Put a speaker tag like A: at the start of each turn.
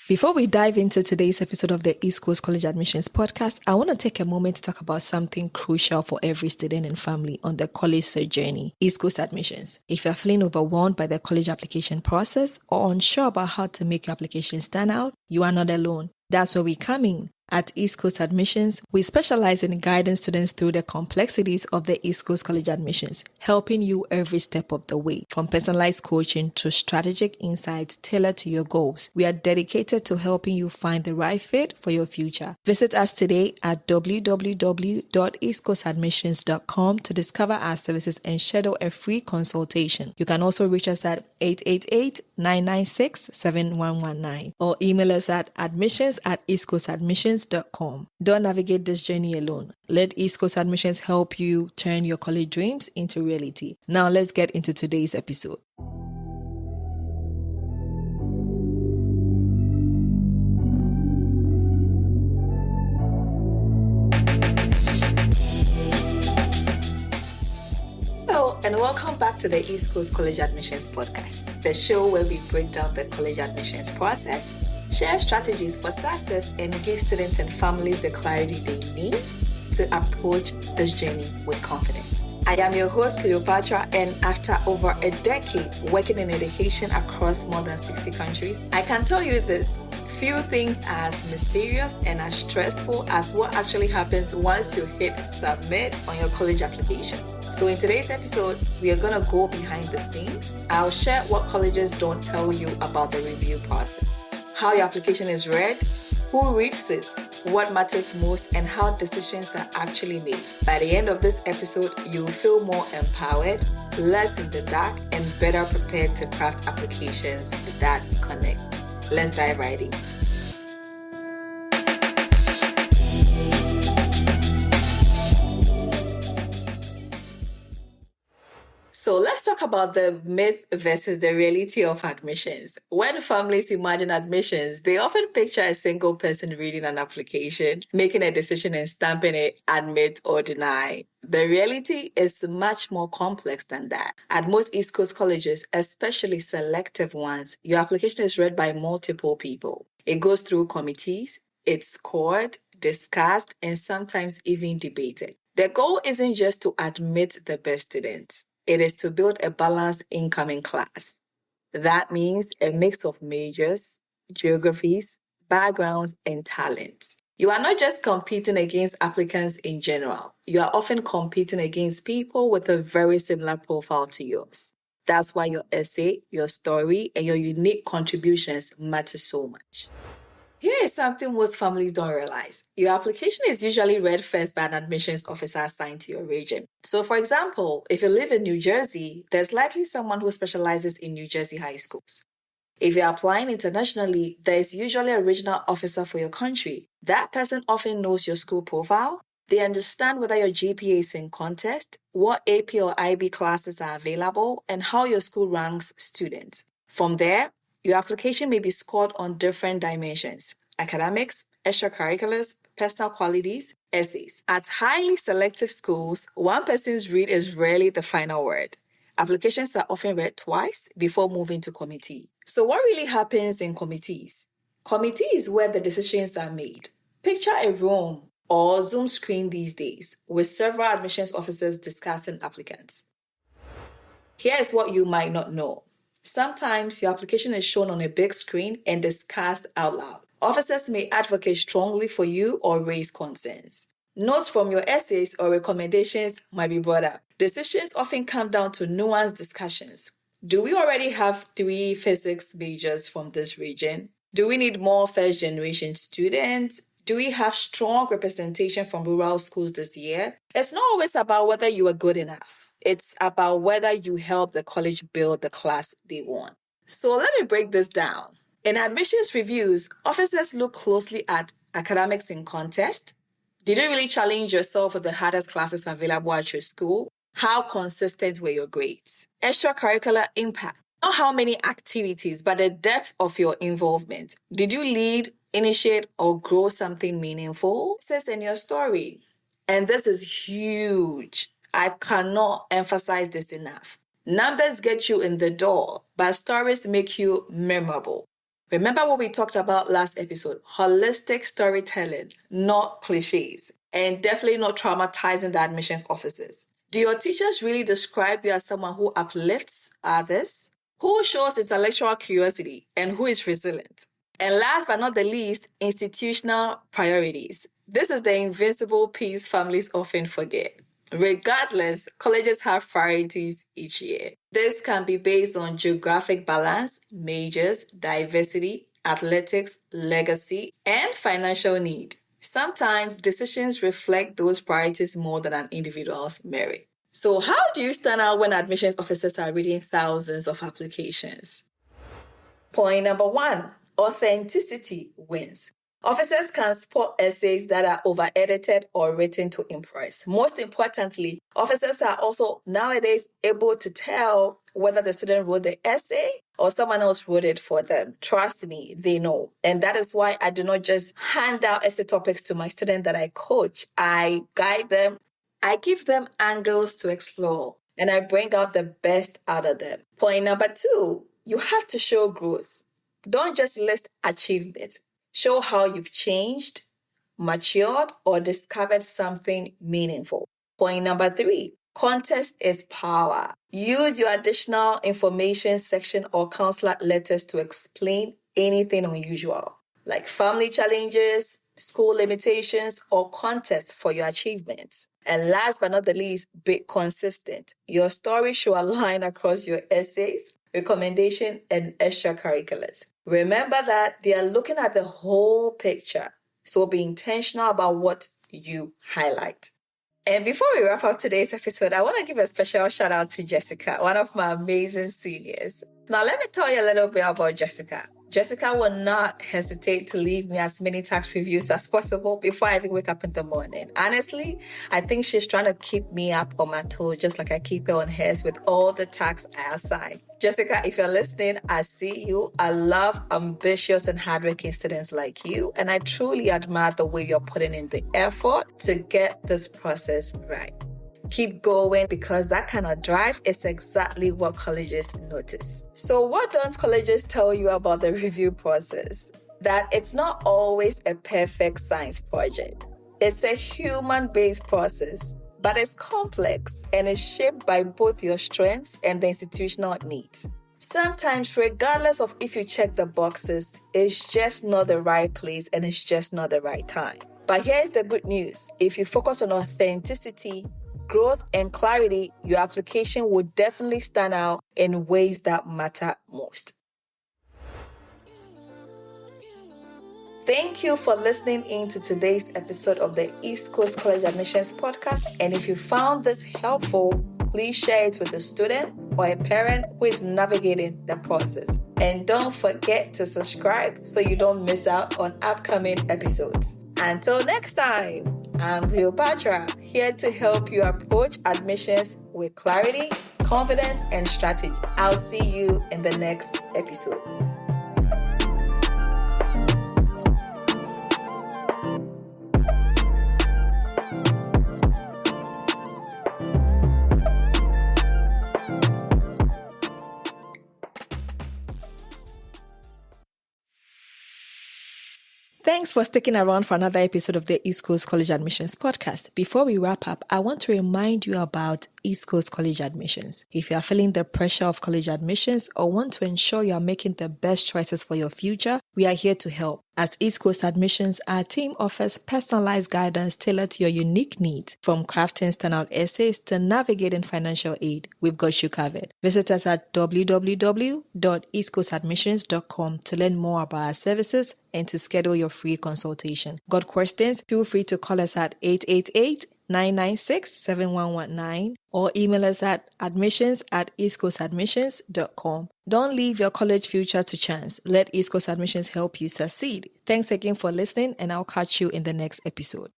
A: Before we dive into today's episode of the East Coast College Admissions Podcast, I want to take a moment to talk about something crucial for every student and family on the college search journey, East Coast admissions. If you're feeling overwhelmed by the college application process or unsure about how to make your application stand out, you are not alone. That's where we come in. At East Coast Admissions, we specialize in guiding students through the complexities of the East Coast College admissions, helping you every step of the way, from personalized coaching to strategic insights tailored to your goals. We are dedicated to helping you find the right fit for your future. Visit us today at www.eastcoastadmissions.com to discover our services and schedule a free consultation. You can also reach us at 888-996-7119 or email us at admissions@eastcoastadmissions.com. Don't navigate this journey alone. Let East Coast Admissions help you turn your college dreams into reality. Now let's get into today's episode. Hello and welcome back to the East Coast College Admissions Podcast, the show where we break down the college admissions process, share strategies for success, and give students and families the clarity they need to approach this journey with confidence. I am your host, Cleopatra, and after over a decade working in education across more than 60 countries, I can tell you this: few things are as mysterious and as stressful as what actually happens once you hit submit on your college application. So in today's episode, we are going to go behind the scenes. I'll share what colleges don't tell you about the review process, how your application is read, who reads it, what matters most, and how decisions are actually made. By the end of this episode, you'll feel more empowered, less in the dark, and better prepared to craft applications that connect. Let's dive right in. So let's talk about the myth versus the reality of admissions. When families imagine admissions, they often picture a single person reading an application, making a decision and stamping it admit or deny. The reality is much more complex than that. At most East Coast colleges, especially selective ones, your application is read by multiple people. It goes through committees, it's scored, discussed, and sometimes even debated. The goal isn't just to admit the best students. It is to build a balanced incoming class. That means a mix of majors, geographies, backgrounds, and talents. You are not just competing against applicants in general. You are often competing against people with a very similar profile to yours. That's why your essay, your story, and your unique contributions matter so much. Here is something most families don't realize. Your application is usually read first by an admissions officer assigned to your region. So for example, if you live in New Jersey, there's likely someone who specializes in New Jersey high schools. If you're applying internationally, there's usually a regional officer for your country. That person often knows your school profile. They understand whether your GPA is in contest, what AP or IB classes are available, and how your school ranks students. From there, your application may be scored on different dimensions: academics, extracurriculars, personal qualities, essays. At highly selective schools, one person's read is rarely the final word. Applications are often read twice before moving to committee. So what really happens in committees? Committee is where the decisions are made. Picture a room or Zoom screen these days with several admissions officers discussing applicants. Here's what you might not know. Sometimes your application is shown on a big screen and discussed out loud. Officers may advocate strongly for you or raise concerns. Notes from your essays or recommendations might be brought up. Decisions often come down to nuanced discussions. Do we already have 3 physics majors from this region? Do we need more first-generation students? Do we have strong representation from rural schools this year? It's not always about whether you are good enough. It's about whether you help the college build the class they want. So let me break this down. In admissions reviews, officers look closely at academics in contest. Did you really challenge yourself with the hardest classes available at your school? How consistent were your grades? Extracurricular impact. Not how many activities, but the depth of your involvement. Did you lead, initiate, or grow something meaningful? It says in your story. And this is huge. I cannot emphasize this enough. Numbers get you in the door, but stories make you memorable. Remember what we talked about last episode? Holistic storytelling, not cliches, and definitely not traumatizing the admissions officers. Do your teachers really describe you as someone who uplifts others? Who shows intellectual curiosity and who is resilient? And last but not the least, institutional priorities. This is the invincible piece families often forget. Regardless, colleges have priorities each year. This can be based on geographic balance, majors, diversity, athletics, legacy, and financial need. Sometimes decisions reflect those priorities more than an individual's merit. So how do you stand out when admissions officers are reading thousands of applications? Point number 1, authenticity wins. Officers can spot essays that are over-edited or written to impress. Most importantly, officers are also nowadays able to tell whether the student wrote the essay or someone else wrote it for them. Trust me, they know. And that is why I do not just hand out essay topics to my students that I coach. I guide them. I give them angles to explore, and I bring out the best out of them. Point number 2, you have to show growth. Don't just list achievements. Show how you've changed, matured, or discovered something meaningful. Point number 3, context is power. Use your additional information section or counselor letters to explain anything unusual, like family challenges, school limitations, or context for your achievements. And last but not the least, be consistent. Your story should align across your essays, recommendation, and extracurriculars. Remember that they are looking at the whole picture, so be intentional about what you highlight. And before we wrap up today's episode, I want to give a special shout out to Jessica, one of my amazing seniors. Now, let me tell you a little bit about Jessica. Jessica will not hesitate to leave me as many tax reviews as possible before I even wake up in the morning. Honestly, I think she's trying to keep me up on my toes just like I keep her on hers with all the tasks I assign. Jessica, if you're listening, I see you. I love ambitious and hardworking students like you, and I truly admire the way you're putting in the effort to get this process right. Keep going, because that kind of drive is exactly what colleges notice. So what don't colleges tell you about the review process? That it's not always a perfect science project. It's a human-based process, but it's complex and is shaped by both your strengths and the institutional needs. Sometimes, regardless of if you check the boxes, it's just not the right place and it's just not the right time. But here's the good news. If you focus on authenticity, growth, and clarity, your application will definitely stand out in ways that matter most. Thank you for listening in to today's episode of the East Coast College Admissions Podcast. And if you found this helpful, please share it with a student or a parent who is navigating the process. And don't forget to subscribe so you don't miss out on upcoming episodes. Until next time, I'm Cleopatra, here to help you approach admissions with clarity, confidence, and strategy. I'll see you in the next episode. Thanks for sticking around for another episode of the East Coast College Admissions Podcast. Before we wrap up, I want to remind you about East Coast College Admissions. If you are feeling the pressure of college admissions or want to ensure you are making the best choices for your future, we are here to help. At East Coast Admissions, our team offers personalized guidance tailored to your unique needs. From crafting standout essays to navigating financial aid, we've got you covered. Visit us at www.eastcoastadmissions.com to learn more about our services and to schedule your free consultation. Got questions? Feel free to call us at 888-996-7119 or email us at admissions@eastcoastadmissions.com. Don't leave your college future to chance. Let East Coast Admissions help you succeed. Thanks again for listening, and I'll catch you in the next episode.